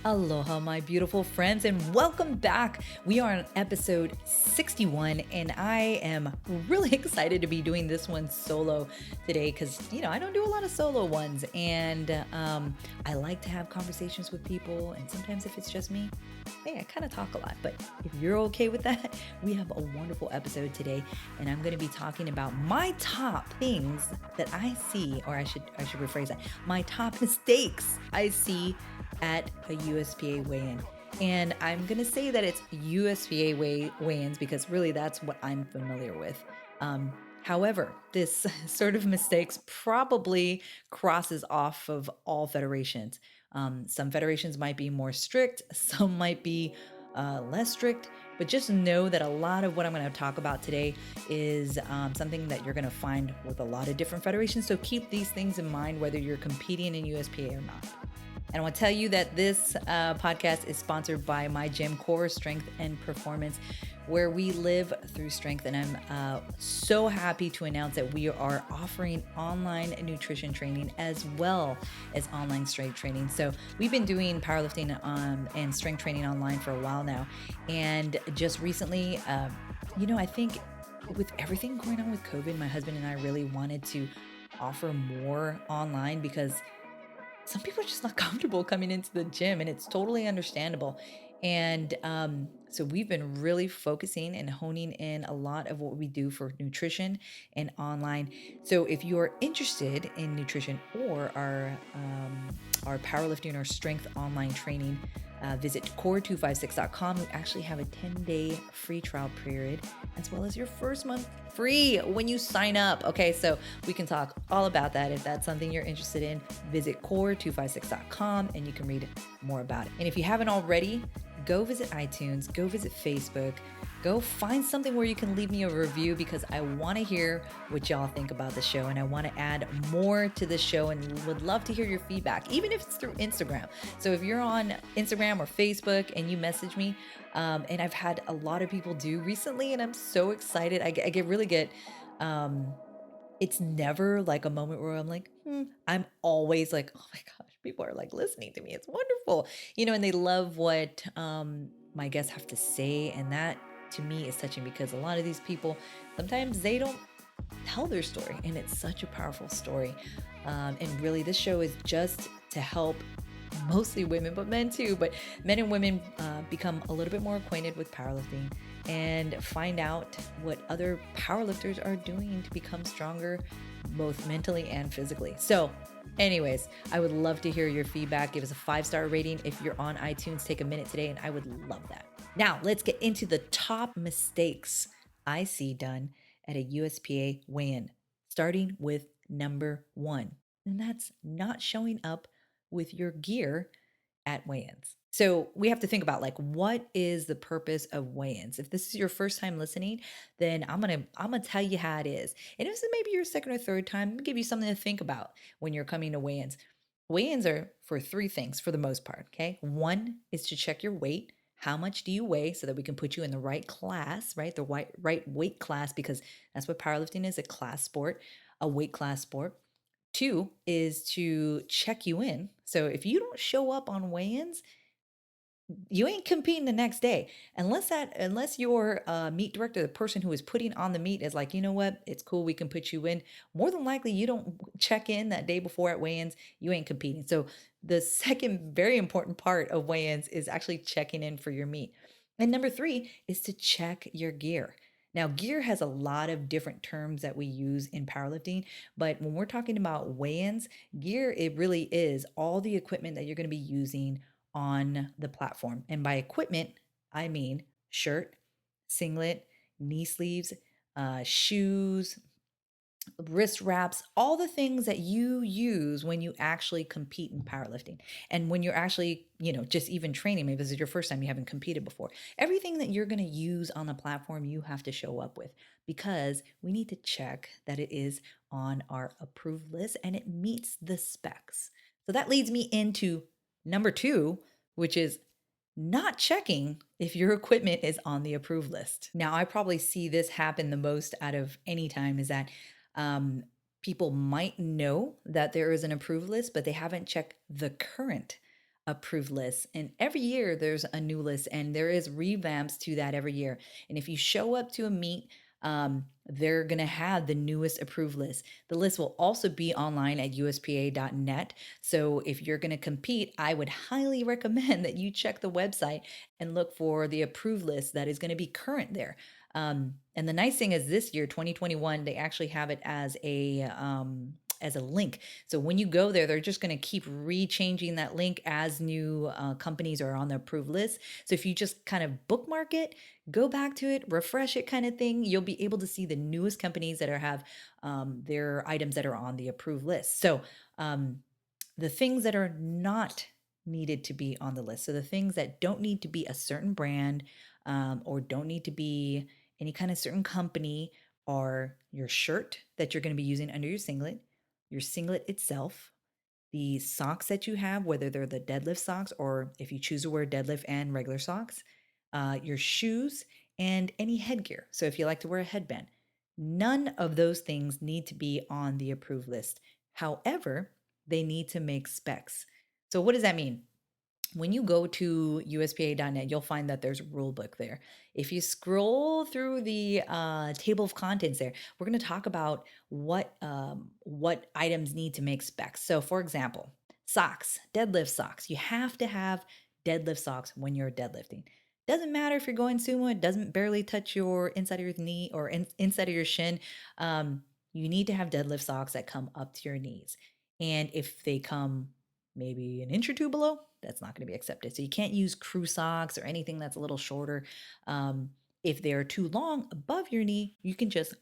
Aloha, my beautiful friends, and welcome back. We are on episode 61, and I am really excited to be doing this one solo today because, I don't do a lot of solo ones, and I like to have conversations with people, and sometimes if it's just me, hey, I kind of talk a lot, but if you're okay with that, we have a wonderful episode today, and I'm going to be talking about my top things that I see, or I should rephrase that, my top mistakes I see at a USPA weigh-in. And I'm going to say that it's USPA weigh-ins because really that's what I'm familiar with. However, this sort of mistakes probably crosses off of all federations. Some federations might be more strict, some might be less strict, but just know that a lot of what I'm going to talk about today is something that you're going to find with a lot of different federations. So keep these things in mind whether you're competing in USPA or not. And I want to tell you that this podcast is sponsored by my gym, Core Strength and Performance, where we live through strength. And I'm so happy to announce that we are offering online nutrition training as well as online strength training. So we've been doing powerlifting and strength training online for a while now. And just recently, I think with everything going on with COVID, my husband and I really wanted to offer more online because some people are just not comfortable coming into the gym, and it's totally understandable. And so we've been really focusing and honing in a lot of what we do for nutrition and online. So if you're interested in nutrition or our powerlifting or strength online training, visit core256.com. We actually have a 10-day free trial period, as well as your first month free when you sign up. Okay, so we can talk all about that. If that's something you're interested in, visit core256.com and you can read more about it. And if you haven't already, go visit iTunes, go visit Facebook, go find something where you can leave me a review because I want to hear what y'all think about the show, and I want to add more to the show and would love to hear your feedback, even if it's through Instagram. So if you're on Instagram or Facebook and you message me, and I've had a lot of people do recently, and I'm so excited. I really get, it's never like a moment where I'm like, I'm always like, oh my gosh, people are like listening to me. It's wonderful, and they love what my guests have to say. And that to me is touching because a lot of these people, sometimes they don't tell their story, and it's such a powerful story. And really, this show is just to help mostly women, but men too, but men and women become a little bit more acquainted with powerlifting and find out what other powerlifters are doing to become stronger, both mentally and physically. So anyways, I would love to hear your feedback. Give us a 5-star rating. If you're on iTunes, take a minute today, and I would love that. Now let's get into the top mistakes I see done at a USPA weigh-in, starting with number 1, and that's not showing up with your gear at weigh-ins. So we have to think about what is the purpose of weigh-ins? If this is your first time listening, then I'm gonna tell you how it is. And if this is maybe your second or third time, I'm gonna give you something to think about when you're coming to weigh-ins. Weigh-ins are for 3 things for the most part. Okay. 1 is to check your weight. How much do you weigh so that we can put you in the right class, right? The right weight class, because that's what powerlifting is, a class sport, a weight class sport. 2 is to check you in. So if you don't show up on weigh-ins, you ain't competing the next day unless your meet director, the person who is putting on the meet, is like, you know what, it's cool, we can put you in. More than likely, you don't check in that day before at weigh-ins, you ain't competing. So the second very important part of weigh-ins is actually checking in for your meet. And number 3 is to check your gear. Now, gear has a lot of different terms that we use in powerlifting, but when we're talking about weigh-ins, gear, it really is all the equipment that you're going to be using on the platform. And by equipment, I mean shirt, singlet, knee sleeves, shoes, wrist wraps, all the things that you use when you actually compete in powerlifting. And when you're actually, just even training, maybe this is your first time, you haven't competed before. Everything that you're going to use on the platform, you have to show up with, because we need to check that it is on our approved list and it meets the specs. So that leads me into number 2, which is not checking if your equipment is on the approved list. Now, I probably see this happen the most out of any time, is that people might know that there is an approved list, but they haven't checked the current approved lists. And every year there's a new list and there is revamps to that every year. And if you show up to a meet, they're going to have the newest approved list. The list will also be online at USPA.net. So if you're going to compete, I would highly recommend that you check the website and look for the approved list that is going to be current there. And the nice thing is this year, 2021, they actually have it as a link. So when you go there, they're just going to keep rechanging that link as new companies are on the approved list. So if you just kind of bookmark it, go back to it, refresh it kind of thing, you'll be able to see the newest companies that have their items that are on the approved list. So the things that are not needed to be on the list. So the things that don't need to be a certain brand or don't need to be any kind of certain company are your shirt that you're going to be using under your singlet itself, the socks that you have, whether they're the deadlift socks or if you choose to wear deadlift and regular socks, your shoes, and any headgear. So if you like to wear a headband, none of those things need to be on the approved list. However, they need to make specs. So what does that mean? When you go to USPA.net, you'll find that there's a rule book there. If you scroll through the table of contents there, we're going to talk about what items need to make specs. So, for example, socks, deadlift socks. You have to have deadlift socks when you're deadlifting. Doesn't matter if you're going sumo; it doesn't barely touch your inside of your knee or inside of your shin. You need to have deadlift socks that come up to your knees, and if they come maybe an inch or two below, that's not going to be accepted. So you can't use crew socks or anything that's a little shorter. If they're too long above your knee, you can just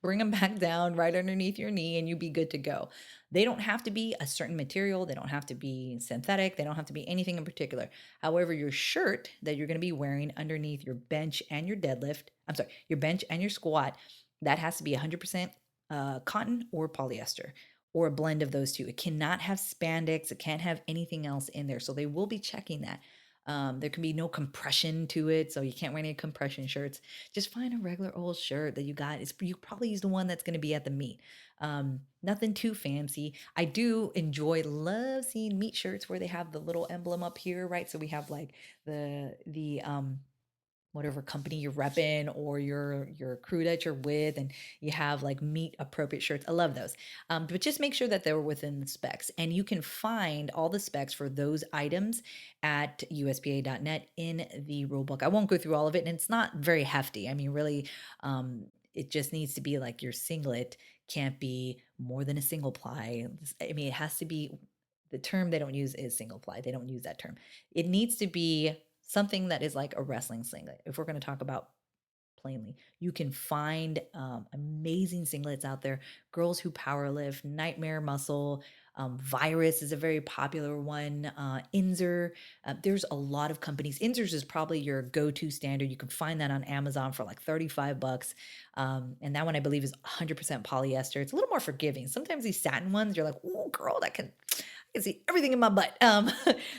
bring them back down right underneath your knee and you'll be good to go. They don't have to be a certain material. They don't have to be synthetic. They don't have to be anything in particular. However, your shirt that you're going to be wearing underneath your bench and your deadlift, your bench and your squat, that has to be 100% cotton or polyester or a blend of those two. It cannot have spandex. It can't have anything else in there. So they will be checking that. There can be no compression to it, so you can't wear any compression shirts. Just find a regular old shirt that you got. You probably use the one that's going to be at the meet. Nothing too fancy. I do love seeing meet shirts where they have the little emblem up here, right? So we have like the whatever company you're repping or your crew that you're with, and you have like meet appropriate shirts. I love those. But just make sure that they're within the specs, and you can find all the specs for those items at USPA.net in the rulebook. I won't go through all of it, and it's not very hefty. I mean, really, it just needs to be like your singlet can't be more than a single ply. I mean, it has to be, the term they don't use is single ply. They don't use that term. It needs to be something that is like a wrestling singlet. If we're going to talk about plainly, you can find amazing singlets out there. Girls Who Powerlift, Nightmare Muscle, Virus is a very popular one. Inzer, there's a lot of companies. Inzer's is probably your go-to standard. You can find that on Amazon for like 35 bucks. And that one I believe is 100% polyester. It's a little more forgiving. Sometimes these satin ones, you're like, oh girl, I can see everything in my butt.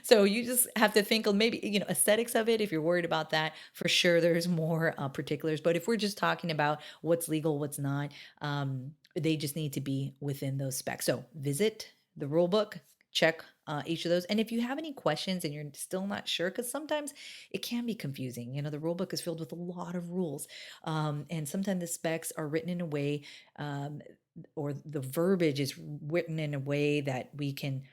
So you just have to think of maybe, aesthetics of it. If you're worried about that, for sure, there's more particulars. But if we're just talking about what's legal, what's not, they just need to be within those specs. So visit the rule book, check each of those. And if you have any questions and you're still not sure, because sometimes it can be confusing, the rule book is filled with a lot of rules. And sometimes the specs are written in a way, or the verbiage is written in a way that we can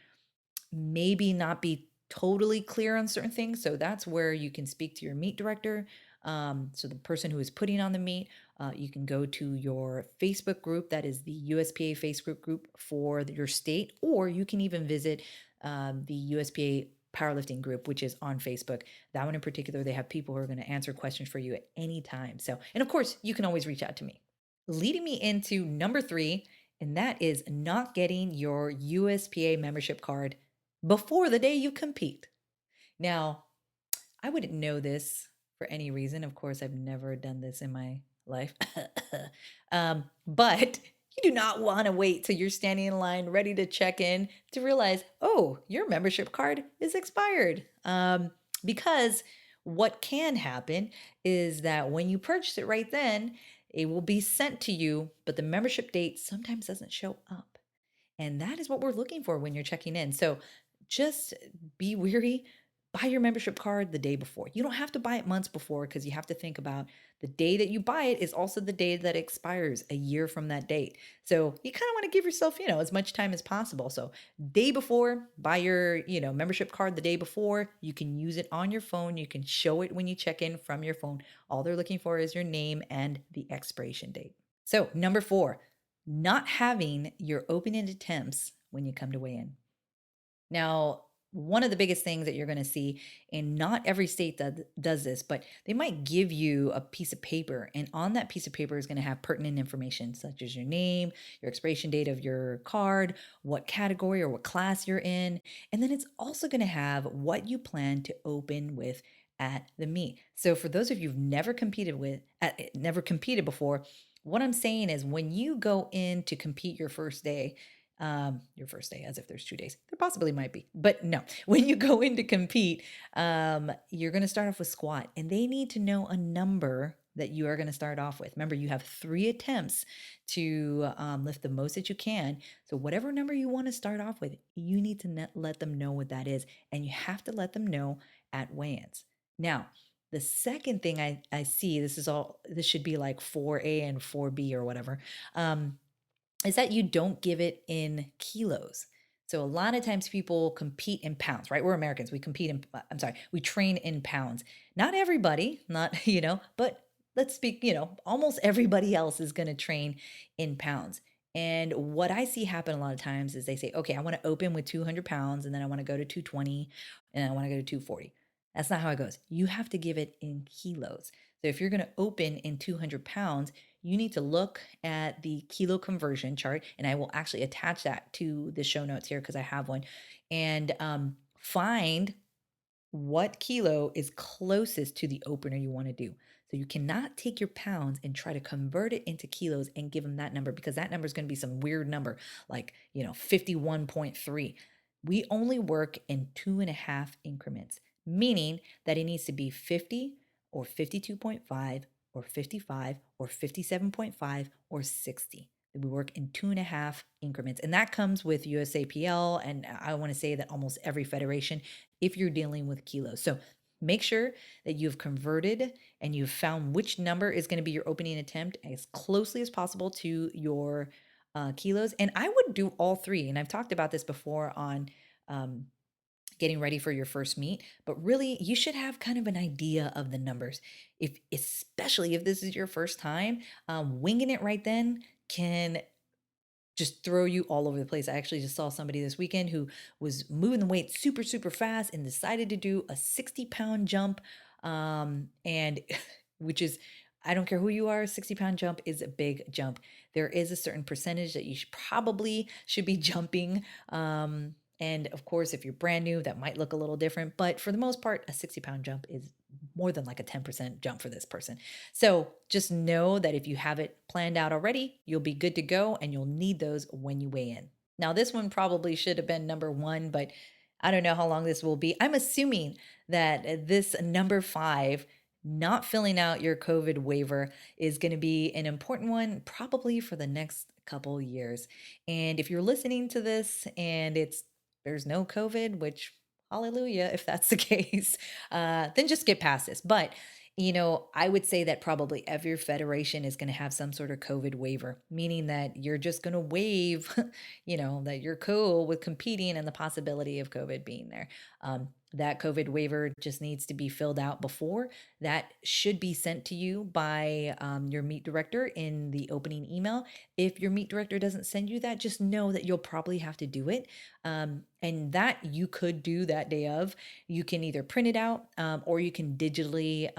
maybe not be totally clear on certain things. So that's where you can speak to your meet director. So the person who is putting on the meet, you can go to your Facebook group. That is the USPA Facebook group for your state, or you can even visit the USPA powerlifting group, which is on Facebook. That one in particular, they have people who are going to answer questions for you at any time. So, and of course, you can always reach out to me. Leading me into number 3, and that is not getting your USPA membership card before the day you compete. Now, I wouldn't know this for any reason. Of course, I've never done this in my life. But you do not want to wait till you're standing in line ready to check in to realize, oh, your membership card is expired. Because what can happen is that when you purchase it right then, it will be sent to you, but the membership date sometimes doesn't show up. And that is what we're looking for when you're checking in. So just be weary. Buy your membership card the day before. You don't have to buy it months before because you have to think about the day that you buy it is also the day that it expires a year from that date. So you kind of want to give yourself, as much time as possible. So day before, buy your, membership card the day before. You can use it on your phone. You can show it when you check in from your phone. All they're looking for is your name and the expiration date. So number 4, not having your open-ended attempts when you come to weigh in. Now, one of the biggest things that you're going to see, and not every state does this, but they might give you a piece of paper, and on that piece of paper is going to have pertinent information such as your name, your expiration date of your card, what category or what class you're in, and then it's also going to have what you plan to open with at the meet. So for those of you who've never competed before, what I'm saying is when you go in to compete your first day, as if there's 2 days. There possibly might be, but no. When you go in to compete, you're going to start off with squat, and they need to know a number that you are going to start off with. Remember, you have 3 attempts to lift the most that you can. So whatever number you want to start off with, you need to let them know what that is, and you have to let them know at weigh-ins. Now, the second thing I see, this should be like 4A and 4B or whatever. Is that you don't give it in kilos. So a lot of times people compete in pounds, right? We're Americans. We train in pounds. Not everybody, not, but let's speak, almost everybody else is going to train in pounds. And what I see happen a lot of times is they say, okay, I want to open with 200 pounds and then I want to go to 220 and I want to go to 240. That's not how it goes. You have to give it in kilos. So if you're going to open in 200 pounds, you need to look at the kilo conversion chart, and I will actually attach that to the show notes here because I have one, and find what kilo is closest to the opener you want to do. So you cannot take your pounds and try to convert it into kilos and give them that number, because that number is going to be some weird number like 51.3. We only work in 2.5 increments, meaning that it needs to be 50 or 52.5 or 55 or 57.5 or 60. We work in 2.5 increments. And that comes with USAPL. And I want to say that almost every federation, if you're dealing with kilos. So make sure that you've converted and you've found which number is going to be your opening attempt as closely as possible to your kilos. And I would do all 3. And I've talked about this before on getting ready for your first meet, but really you should have kind of an idea of the numbers. Especially if this is your first time, winging it right then can just throw you all over the place. I actually just saw somebody this weekend who was moving the weight super, super fast and decided to do a 60-pound jump. And which is, I don't care who you are, 60-pound jump is a big jump. There is a certain percentage that you probably should be jumping. And of course, if you're brand new, that might look a little different. But for the most part, a 60-pound jump is more than like a 10% jump for this person. So just know that if you have it planned out already, you'll be good to go, and you'll need those when you weigh in. Now, this one probably should have been number 1, but I don't know how long this will be. I'm assuming that this number 5, not filling out your COVID waiver, is going to be an important one probably for the next couple years. And if you're listening to this and there's no COVID, which hallelujah, if that's the case, then just get past this. But, I would say that probably every federation is going to have some sort of COVID waiver, meaning that you're just going to waive, that you're cool with competing and the possibility of COVID being there. That COVID waiver just needs to be filled out before. That should be sent to you by your meet director in the opening email. If your meet director doesn't send you that, just know that you'll probably have to do it. And that you could do that day of. You can either print it out or you can digitally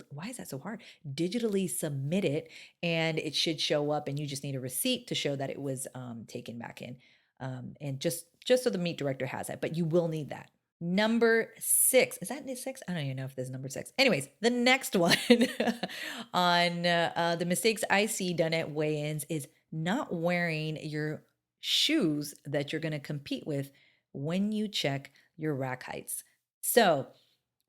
why is that so hard? Digitally submit it, and it should show up, and you just need a receipt to show that it was taken back in. And just so the meet director has that, but you will need that. Number 6, is that 6? I don't even know if this is number 6. Anyways, the next one on the mistakes I see done at weigh-ins is not wearing your shoes that you're going to compete with when you check your rack heights. So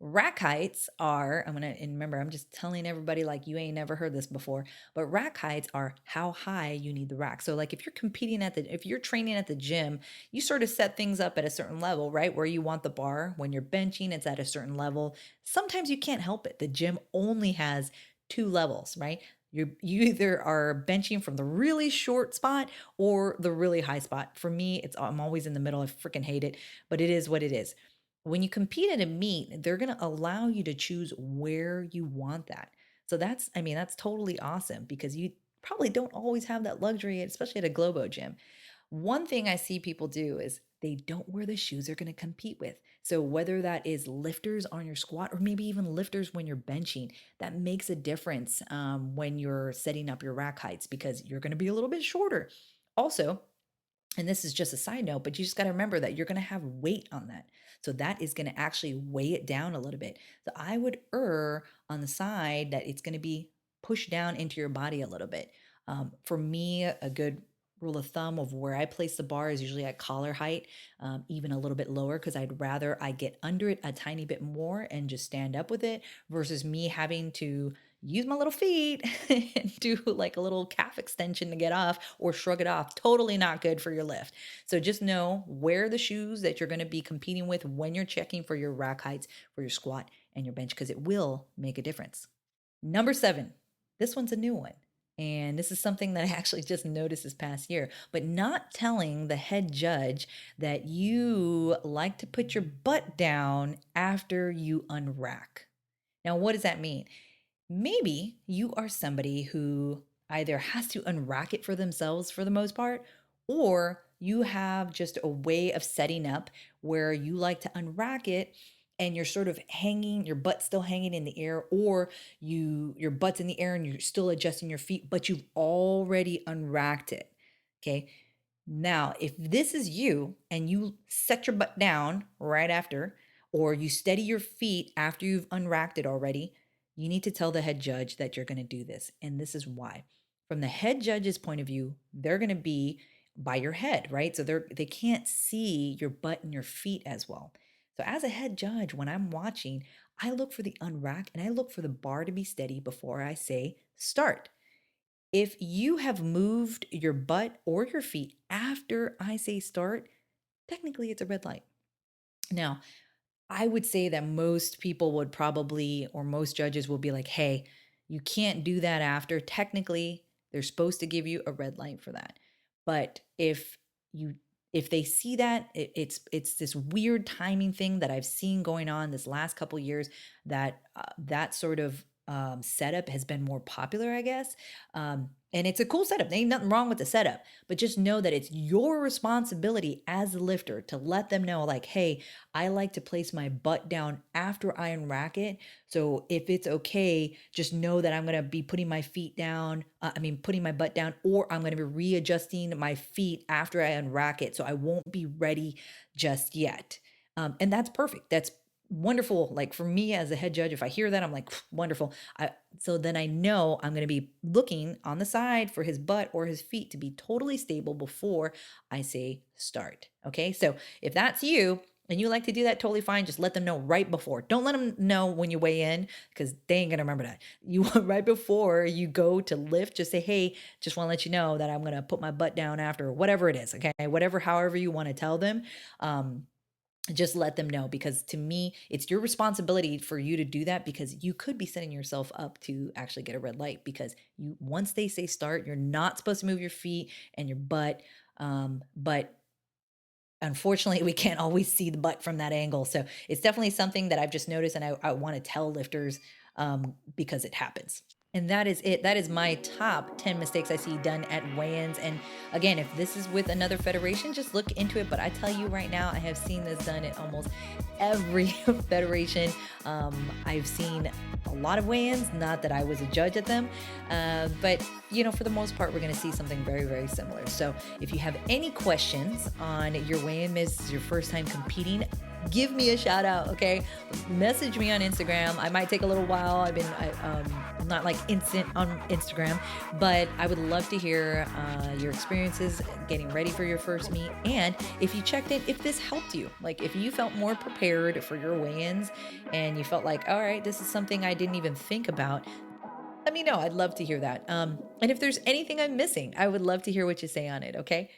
Rack heights are, and remember, I'm just telling everybody like you ain't never heard this before, but rack heights are how high you need the rack. So like if if you're training at the gym, you sort of set things up at a certain level, right? Where you want the bar. When you're benching, it's at a certain level. Sometimes you can't help it. The gym only has two levels, right? You either are benching from the really short spot or the really high spot. For me, I'm always in the middle. I freaking hate it, but it is what it is. When you compete at a meet, they're going to allow you to choose where you want that. So that's totally awesome because you probably don't always have that luxury, especially at a Globo gym. One thing I see people do is they don't wear the shoes they're going to compete with. So whether that is lifters on your squat or maybe even lifters when you're benching, that makes a difference when you're setting up your rack heights because you're going to be a little bit shorter. Also, and this is just a side note, but you just got to remember that you're going to have weight on that. So that is going to actually weigh it down a little bit. So I would err on the side that it's going to be pushed down into your body a little bit. For me, a good rule of thumb of where I place the bar is usually at collar height, even a little bit lower, because I'd rather I get under it a tiny bit more and just stand up with it versus me having to use my little feet and do like a little calf extension to get off or shrug it off. Totally not good for your lift. So just know, wear the shoes that you're going to be competing with when you're checking for your rack heights, for your squat and your bench, because it will make a difference. Number 7, this one's a new one. And this is something that I actually just noticed this past year, but not telling the head judge that you like to put your butt down after you unrack. Now, what does that mean? Maybe you are somebody who either has to unrack it for themselves for the most part, or you have just a way of setting up where you like to unrack it and you're sort of hanging, your butt's still hanging in the air, or your butt's in the air and you're still adjusting your feet, but you've already unracked it. Okay. Now, if this is you and you set your butt down right after, or you steady your feet after you've unracked it already, you need to tell the head judge that you're going to do this. And this is why. From the head judge's point of view, they're going to be by your head, right? So they can't see your butt and your feet as well. So as a head judge, when I'm watching, I look for the unrack and I look for the bar to be steady before I say start. If you have moved your butt or your feet after I say start, technically it's a red light. Now, I would say that most people would probably, or most judges will be like, hey, you can't do that after. Technically, they're supposed to give you a red light for that. But if they see that, it's this weird timing thing that I've seen going on this last couple years, that that sort of setup has been more popular, I guess. And it's a cool setup. There ain't nothing wrong with the setup, but just know that it's your responsibility as a lifter to let them know, like, hey, I like to place my butt down after I unrack it. So if it's okay, just know that I'm going to be putting my feet down. Putting my butt down, or I'm going to be readjusting my feet after I unrack it. So I won't be ready just yet. And that's perfect. That's wonderful. Like for me as a head judge, if I hear that, I'm like, wonderful. So then I know I'm going to be looking on the side for his butt or his feet to be totally stable before I say start. Okay. So if that's you and you like to do that, totally fine. Just let them know right before. Don't let them know when you weigh in, because they ain't going to remember that. You want right before you go to lift, just say, hey, just want to let you know that I'm going to put my butt down after, whatever it is. Okay. However you want to tell them. Just let them know, because to me, it's your responsibility for you to do that, because you could be setting yourself up to actually get a red light, because once they say start, you're not supposed to move your feet and your butt. But unfortunately, we can't always see the butt from that angle. So it's definitely something that I've just noticed, and I want to tell lifters because it happens. And that is it. That is my top 10 mistakes I see done at weigh-ins. And again, if this is with another federation, just look into it. But I tell you right now, I have seen this done at almost every federation. I've seen a lot of weigh-ins, not that I was a judge at them, but for the most part, we're going to see something very, very similar. So if you have any questions on your weigh-in, this is your first time competing, give me a shout out, okay? Message me on Instagram. I might take a little while. I'm not like instant on Instagram, but I would love to hear your experiences getting ready for your first meet. And if you checked in, if this helped you, like if you felt more prepared for your weigh-ins and you felt like, all right, this is something I didn't even think about, let me know. I'd love to hear that. And if there's anything I'm missing, I would love to hear what you say on it, okay?